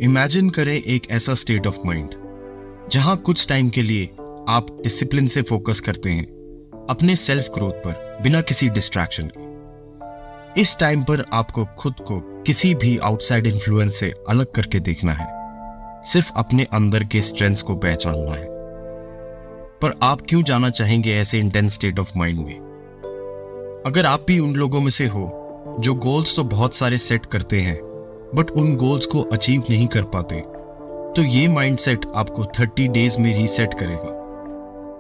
Imagine करें एक ऐसा स्टेट ऑफ माइंड जहां कुछ टाइम के लिए आप डिसिप्लिन से फोकस करते हैं अपने सेल्फ ग्रोथ पर बिना किसी डिस्ट्रैक्शन के। इस टाइम पर आपको खुद को किसी भी आउटसाइड इन्फ्लुएंस से अलग करके देखना है, सिर्फ अपने अंदर के स्ट्रेंथ्स को पहचानना है। पर आप क्यों जाना चाहेंगे ऐसे इंटेंस स्टेट ऑफ माइंड में? अगर आप भी उन लोगों में से हो जो गोल्स तो बहुत सारे सेट करते हैं बट उन गोल्स को अचीव नहीं कर पाते, तो ये माइंडसेट आपको 30 डेज में रीसेट करेगा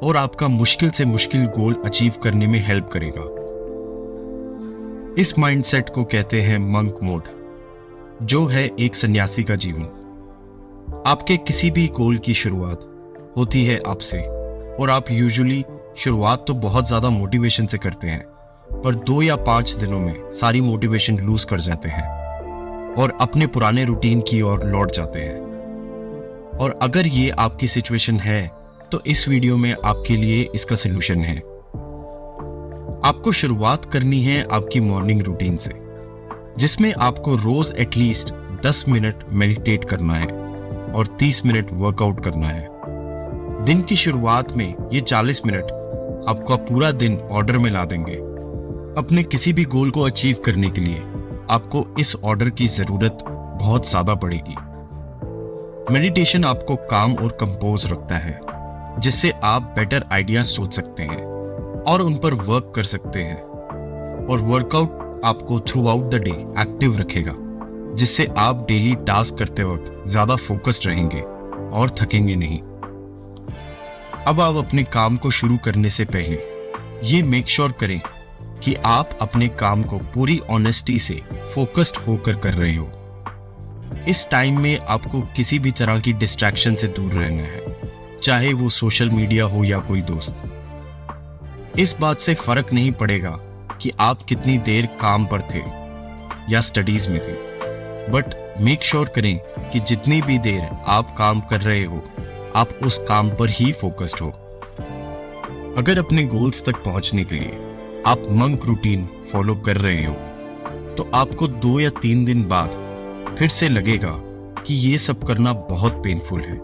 और आपका मुश्किल से मुश्किल गोल अचीव करने में हेल्प करेगा। इस माइंडसेट को कहते हैं मंक मोड, जो है एक सन्यासी का जीवन। आपके किसी भी गोल की शुरुआत होती है आपसे, और आप यूजुअली शुरुआत तो बहुत ज्यादा मोटिवेशन से करते हैं, पर 2 या 5 दिनों में सारी मोटिवेशन लूज कर जाते हैं और अपने पुराने रूटीन की ओर लौट जाते हैं। और अगर ये आपकी सिचुएशन है तो इस वीडियो में आपके लिए इसका सलूशन है। आपको शुरुआत करनी है आपकी मॉर्निंग रूटीन से, जिसमें आपको रोज एटलीस्ट 10 मिनट मेडिटेट करना है और 30 मिनट वर्कआउट करना है। दिन की शुरुआत में ये 40 मिनट आपका पूरा दिन ऑर्डर में ला देंगे। अपने किसी भी गोल को अचीव करने के लिए आपको इस ऑर्डर की जरूरत बहुत ज्यादा पड़ेगी। मेडिटेशन आपको काम और कंपोज रखता है, जिससे आप बेटर आइडियाज सोच सकते हैं और उन पर वर्क कर सकते हैं। और वर्कआउट आपको through out the day active रखेगा, जिससे आप डेली टास्क करते वक्त ज्यादा फोकस्ड रहेंगे और थकेंगे नहीं। अब आप अपने काम को शुरू करने से पहले ये मेक श्योर करें कि आप अपने काम को पूरी ऑनेस्टी से फोकस्ड होकर कर रहे हो। इस टाइम में आपको किसी भी तरह की डिस्ट्रैक्शन से दूर रहना है, चाहे वो सोशल मीडिया हो या कोई दोस्त। इस बात से फर्क नहीं पड़ेगा कि आप कितनी देर काम पर थे या स्टडीज में थे, बट मेक श्योर करें कि जितनी भी देर आप काम कर रहे हो आप उस काम पर ही फोकस्ड हो। अगर अपने गोल्स तक पहुंचने के लिए आप मंक रूटीन फॉलो कर रहे हो, तो आपको 2 या 3 दिन बाद फिर से लगेगा कि ये सब करना बहुत पेनफुल है,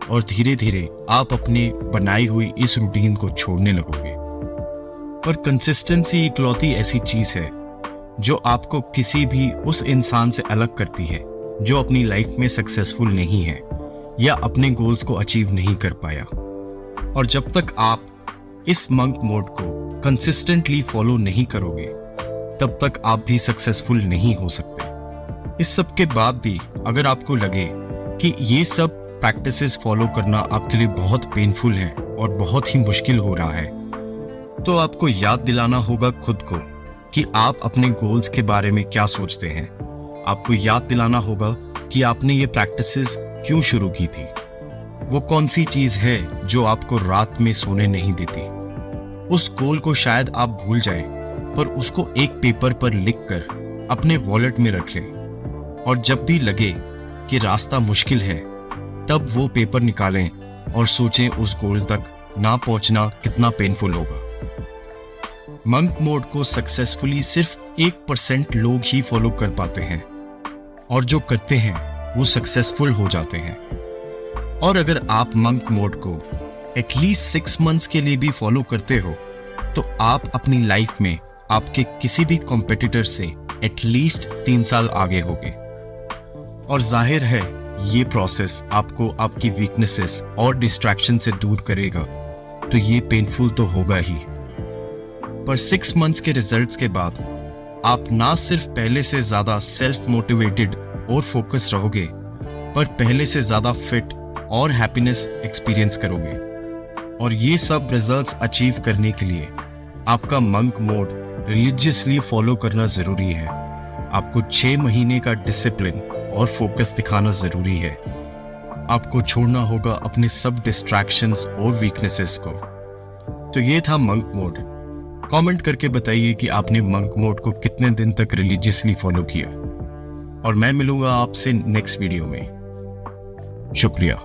और धीरे धीरे आप अपने बनाई हुई इस रूटीन को छोड़ने लगोगे। पर कंसिस्टेंसी इकलौती ऐसी चीज है जो आपको किसी भी उस इंसान से अलग करती है जो अपनी लाइफ में सक्सेसफुल नहीं है या अपने गोल्स को अचीव नहीं कर पाया। और जब तक आप इस मंक मोड को कंसिस्टेंटली फॉलो नहीं करोगे, तब तक आप भी सक्सेसफुल नहीं हो सकते। इस सब के बाद भी अगर आपको लगे कि ये सब प्रैक्टिसेस फॉलो करना आपके लिए बहुत पेनफुल है और बहुत ही मुश्किल हो रहा है, तो आपको याद दिलाना होगा खुद को कि आप अपने गोल्स के बारे में क्या सोचते हैं। आपको याद दिलाना होगा कि आपने ये प्रैक्टिसेस क्यों शुरू की थी। वो कौन सी चीज है जो आपको रात में सोने नहीं देती। उस गोल को शायद आप भूल जाएं, पर उसको एक पेपर पर लिखकर अपने वॉलेट में रख लें, और जब भी लगे कि रास्ता मुश्किल है, तब वो पेपर निकालें और सोचें उस गोल तक ना पहुंचना कितना पेनफुल होगा। मंक मोड को सक्सेसफुली सिर्फ 1% लोग ही फॉलो कर पाते हैं, और जो करते हैं वो सक्सेसफुल हो जाते हैं। और अगर आप मंक मोड को एटलीस्ट 6 मंथ्स के लिए भी फॉलो करते हो, तो आप अपनी लाइफ में आपके किसी भी कॉम्पिटिटर से एटलीस्ट 3 साल आगे होगे। और जाहिर है ये प्रोसेस आपको आपकी वीकनेसेस और डिस्ट्रैक्शन से दूर करेगा, तो ये पेनफुल तो होगा ही। पर 6 मंथ्स के रिजल्ट्स के बाद आप ना सिर्फ पहले से ज्यादा सेल्फ मोटिवेटेड और फोकस रहोगे, पर पहले से ज्यादा फिट और हैप्पीनेस एक्सपीरियंस करोगे। और ये सब रिजल्ट्स अचीव करने के लिए आपका मंक मोड रिलीजियसली फॉलो करना जरूरी है। आपको 6 महीने का डिसिप्लिन और फोकस दिखाना जरूरी है। आपको छोड़ना होगा अपने सब डिस्ट्रैक्शंस और वीकनेसेस को। तो ये था मंक मोड। कमेंट करके बताइए कि आपने मंक मोड को कितने दिन तक रिलीजियसली फॉलो किया, और मैं मिलूंगा आपसे नेक्स्ट वीडियो में। शुक्रिया।